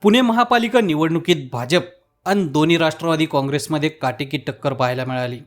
पुणे महापालिका निवडणुकीत भाजप आणि दोन्ही राष्ट्रवादी काँग्रेसमध्ये काटेकी टक्कर पाहायला मिळाली.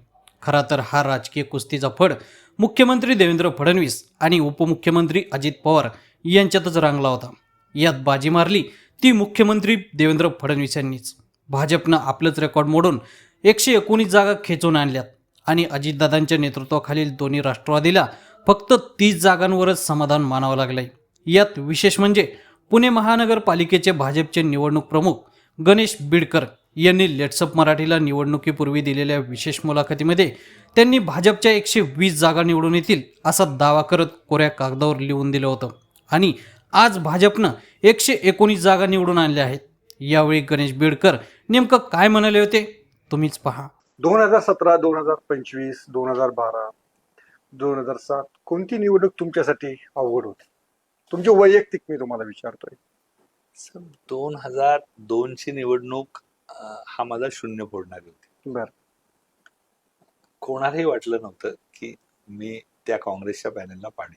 खरा तर हा राजकीय कुस्तीचा फड मुख्यमंत्री देवेंद्र फडणवीस आणि उपमुख्यमंत्री अजित पवार यांच्यातच रंगला होता. यात बाजी मारली ती मुख्यमंत्री देवेंद्र फडणवीस यांनीच. भाजपनं आपलंच रेकॉर्ड मोडून 119 जागा खेचून आणल्यात आणि अजितदादांच्या नेतृत्वाखालील दोन्ही राष्ट्रवादीला फक्त 30 जागांवरच समाधान मानावं लागलंय. यात विशेष म्हणजे पुणे महानगरपालिकेचे भाजपचे निवडणूक प्रमुख गणेश बिडकर यांनी लेट्सअप मराठीला निवडणुकीपूर्वी दिलेल्या विशेष मुलाखतीमध्ये त्यांनी भाजपच्या 120 जागा निवडून येतील असा दावा करत कोऱ्या कागदावर लिहून दिलं होतं आणि आज भाजपनं 119 जागा निवडून आणल्या आहेत. यावेळी गणेश बिडकर नेमकं काय म्हणाले होते तुम्हीच पहा. 2017, 2025, 2012, 2007 कोणती निवडणूक तुमच्यासाठी अवघड होती? तुमची वैयक्तिक मी तुम्हाला विचारतोय. 2002 ची निवडणूक हा माझा शून्य फोडणारी होती. बर. कोणालाही वाटलं नव्हतं की मी त्या काँग्रेसच्या पॅनलला पाणी.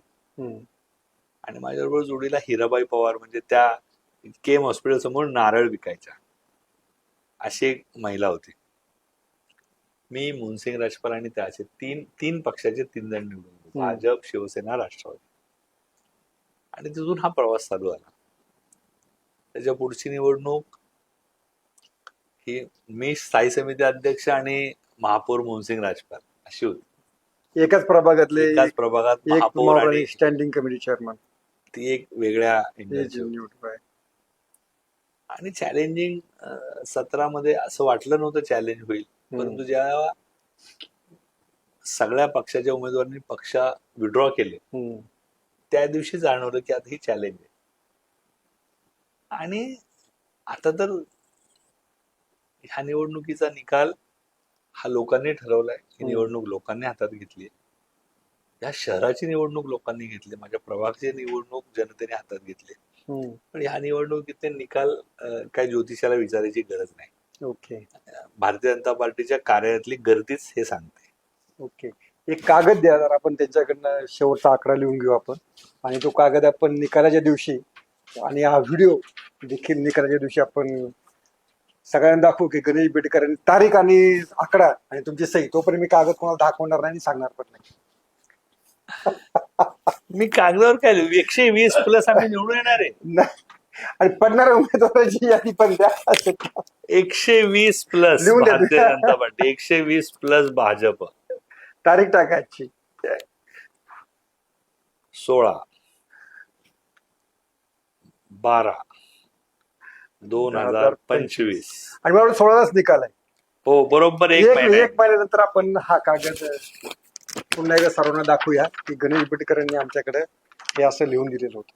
आणि माझ्याबरोबर जोडीला हिराबाई पवार म्हणजे त्या केम हॉस्पिटल समोर नारळ विकायच्या अशी एक महिला होती. मी मुनसिंग राजपाल आणि त्याचे तीन पक्षाचे 3 जण निवडून आलो. भाजप, शिवसेना, राष्ट्रवादी. आणि तिथून हा प्रवास चालू झाला. त्याच्या पुढची निवडणूक ही मी स्थायी समिती अध्यक्ष आणि महापौर मुनसिंग राजपाल अशी होती. एकाच प्रभागातले एकाच प्रभागात एक महापौर आणि स्टँडिंग कमिटी चेअरमन. ती एक वेगळ्या निवडणूक आहे. आणि चॅलेंजिंग 17 मध्ये असं वाटलं नव्हतं चॅलेंज होईल, परंतु जेव्हा सगळ्या पक्षाच्या उमेदवारांनी पक्ष विड्रॉ केले त्या दिवशी जाणवलं की आता ही चॅलेंज आहे. आणि आता तर ह्या निवडणुकीचा निकाल हा लोकांनी ठरवलाय. ही निवडणूक लोकांनी हातात घेतली. या शहराची निवडणूक लोकांनी घेतली, माझ्या प्रभागाची निवडणूक जनतेने हातात घेतली. पण ह्या निवडणुकीचे निकाल काय ज्योतिषाला विचारायची गरज नाही. ओके. भारतीय जनता पार्टीच्या कार्यालयातली गर्दीच हे सांगते. ओके. एक कागद द्या, जर आपण त्यांच्याकडनं शेवटचा आकडा लिहून घेऊ आपण, आणि तो कागद आपण निकालाच्या दिवशी आणि हा व्हिडिओ देखील निकालाच्या दिवशी आपण सगळ्यांना दाखवू की गणेश बिडकर यांनी तारीख आणि आकडा आणि तुमची सही. तोपर्यंत मी कागद कोणाला दाखवणार नाही आणि सांगणार पण नाही. मी कागदावर काय लिहू? 120 प्लस आम्ही निवडून येणार आहे. आणि पडणाऱ्या उमेदवाराची यादी पण द्या. 120 प्लस लिहून द्या. Bharatiya Janata party, 120 plus Bhajap. तारीख टाकायची 16/12/2025. आणि बरोबर 16लाच निकाल आहे. हो, बरोबर एक महिन्यानंतर आपण हा कागद पुन्हा एकदा सर्वांना दाखवूया की गणेश बिडकर यांनी आमच्याकडे हे असं लिहून दिलेलं होतं.